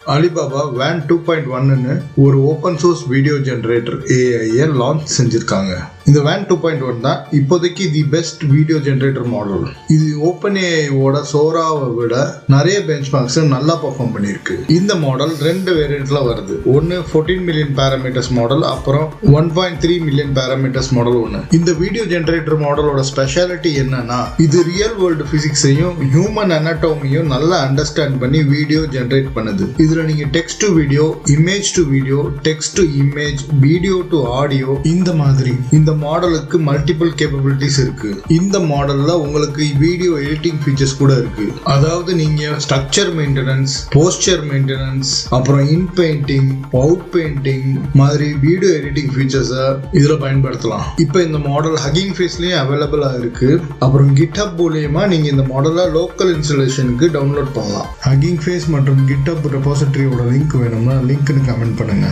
Alibaba WAN 2.1 ஒரு open source video generator AI launch செஞ்சிருக்காங்க. இந்த WAN 2.1 தான் இப்போதைக்கு the best video generator model. இது OpenAI-ஓட சோராவை விட நிறைய பெஞ்ச்மார்க்ஸ் நல்லா பெர்ஃபார்ம் பண்ணியிருக்கு. இந்த மாடல் 2 வேரியண்ட்ல வருது. ஒன்னு 14 மில்லியன் பேராமீட்டர்ஸ் மாடல், அப்புறம் 1.3 மில்லியன் பேராமீட்டர்ஸ் மாடல் ஒன்று. இந்த வீடியோ ஜெனரேட்டர் மாடலோட ஸ்பெஷாலிட்டி என்னன்னா, இது ரியல் வேர்ல்டு பிசிக்ஸையும் ஹியூமன் அனாட்டோமியும் நல்லா அண்டர்ஸ்டாண்ட் பண்ணி வீடியோ ஜெனரேட் பண்ணுது. இதுல நீங்க text to video, image to video, text to image, video to audio, இந்த மாதிரி இந்த மாடலுக்கு மல்டிபிள் கேப்பபிலிட்டிஸ் இருக்கு. இந்த மாடல்ல உங்களுக்கு வீடியோ எடிட்டிங் ஃபீச்சர்ஸ் கூட இருக்கு. அதாவது நீங்க ஸ்ட்ரக்சர் மெயின்டெனன்ஸ், போஸ்டர் மெயின்டெனன்ஸ், அப்புறம் இன் பெயிண்டிங், அவுட் பெயிண்டிங் மாதிரி வீடியோ எடிட்டிங் ஃபீச்சர்ஸை இதுல பயன்படுத்தலாம். இப்போ இந்த மாடல் ஹக்கிங் ஃபேஸ்லயும் அவைலபிளா இருக்கு. அப்புறம் GitHub மூலியமா நீங்க இந்த மாடலை லோக்கல் இன்ஸ்டாலேஷனுக்கு டவுன்லோட் பண்ணலாம். ஹக்கிங் ஃபேஸ் மற்றும் GitHub ரெபாசிட்டரியோட லிங்க் வேணும்னா லிங்க்னு கமெண்ட் பண்ணுங்க.